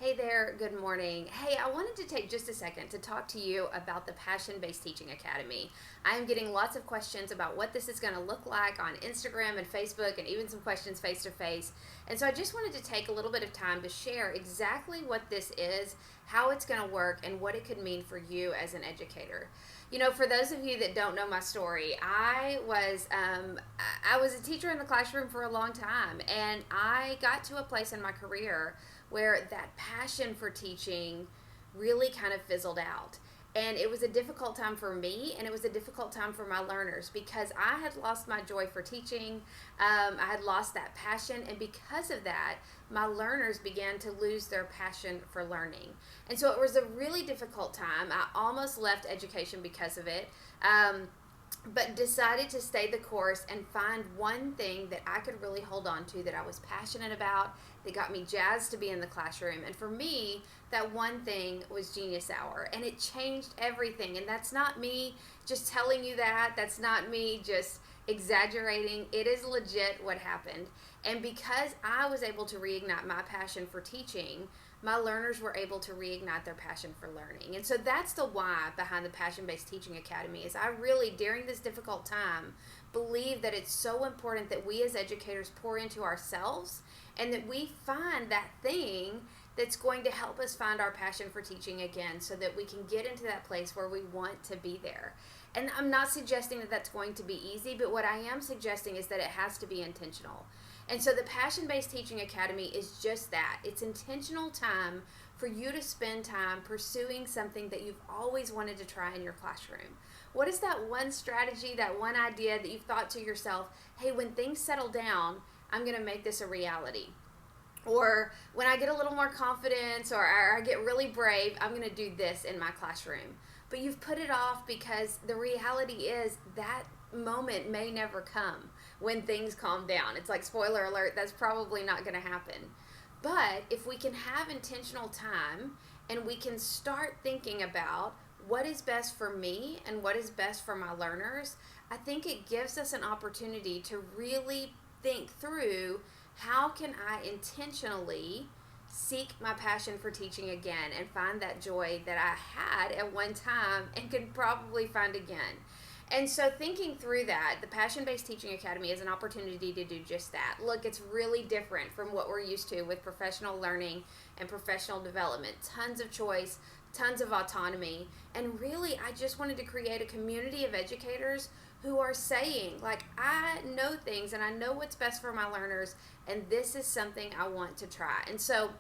Hey there, good morning. Hey, I wanted to take just a second to talk to you about the Passion Based Teaching Academy. I'm getting lots of questions about what this is going to look like on Instagram and Facebook, and even some questions face to face. And so I just wanted to take a little bit of time to share exactly what this is, how it's going to work, and what it could mean for you as an educator. You know, for those of you that don't know my story, I was a teacher in the classroom for a long time, and I got to a place in my career where that passion for teaching really kind of fizzled out. And it was a difficult time for me, and it was a difficult time for my learners because I had lost my joy for teaching. I had lost that passion, and because of that, my learners began to lose their passion for learning. And so it was a really difficult time. I almost left education because of it. But decided to stay the course and find one thing that I could really hold on to, that I was passionate about, that got me jazzed to be in the classroom. And for me, that one thing was Genius Hour, and it changed everything. And that's not me just telling you that. That's not me just exaggerating. It is legit what happened. And because I was able to reignite my passion for teaching, my learners were able to reignite their passion for learning. And so that's the why behind the Passion Based Teaching Academy. Is I really, during this difficult time, believe that it's so important that we as educators pour into ourselves, and that we find that thing that's going to help us find our passion for teaching again, so that we can get into that place where we want to be there. And I'm not suggesting that that's going to be easy, but what I am suggesting is that it has to be intentional. And so the Passion Based Teaching Academy is just that. It's intentional time for you to spend time pursuing something that you've always wanted to try in your classroom. What is that one strategy, that one idea that you've thought to yourself, hey, when things settle down, I'm going to make this a reality? Or when I get a little more confidence, or I get really brave, I'm going to do this in my classroom. But you've put it off because the reality is that moment may never come when things calm down. It's like, spoiler alert, that's probably not going to happen. But if we can have intentional time and we can start thinking about what is best for me and what is best for my learners, I think it gives us an opportunity to really think through, how can I intentionally seek my passion for teaching again and find that joy that I had at one time and can probably find again. And so thinking through that, the Passion Based Teaching Academy is an opportunity to do just that. Look, it's really different from what we're used to with professional learning and professional development. Tons of choice, tons of autonomy. And really, I just wanted to create a community of educators who are saying, like, I know things and I know what's best for my learners, and this is something I want to try. And so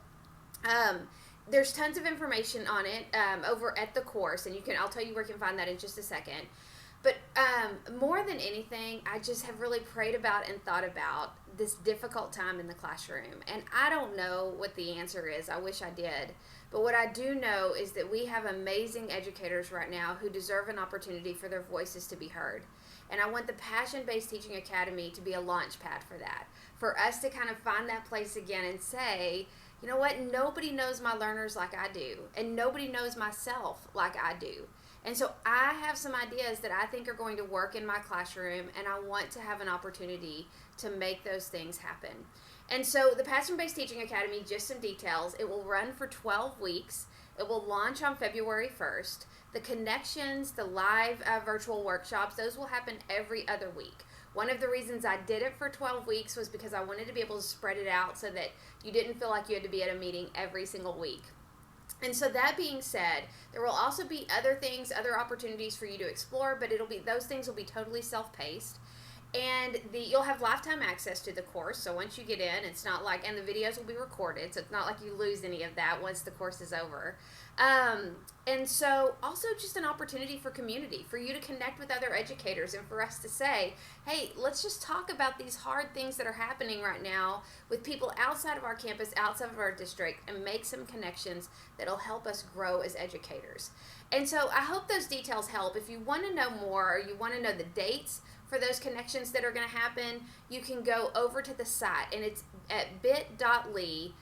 there's tons of information on it over at the course, and I'll tell you where you can find that in just a second. But more than anything, I just have really prayed about and thought about this difficult time in the classroom. And I don't know what the answer is. I wish I did. But what I do know is that we have amazing educators right now who deserve an opportunity for their voices to be heard. And I want the Passion Based Teaching Academy to be a launch pad for that. For us to kind of find that place again and say, you know what, nobody knows my learners like I do. And nobody knows myself like I do. And so I have some ideas that I think are going to work in my classroom, and I want to have an opportunity to make those things happen. And so the Passion Based Teaching Academy, just some details, it will run for 12 weeks. It will launch on February 1st. The connections, the live virtual workshops, those will happen every other week. One of the reasons I did it for 12 weeks was because I wanted to be able to spread it out so that you didn't feel like you had to be at a meeting every single week. And so that being said, there will also be other things, other opportunities for you to explore, but those things will be totally self-paced. And you'll have lifetime access to the course. So once you get in, it's not like, and the videos will be recorded, so it's not like you lose any of that once the course is over. And so also just an opportunity for community, for you to connect with other educators, and for us to say, hey, let's just talk about these hard things that are happening right now with people outside of our campus, outside of our district, and make some connections that'll help us grow as educators. And so I hope those details help. If you want to know more, or you want to know the dates for those connections that are going to happen, you can go over to the site, and it's at bit.ly/PBTA,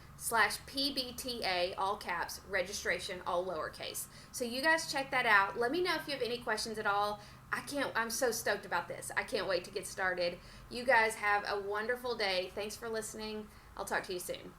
all caps, registration, all lowercase. So you guys check that out. Let me know if you have any questions at all. I'm so stoked about this. I can't wait to get started. You guys have a wonderful day. Thanks for listening. I'll talk to you soon.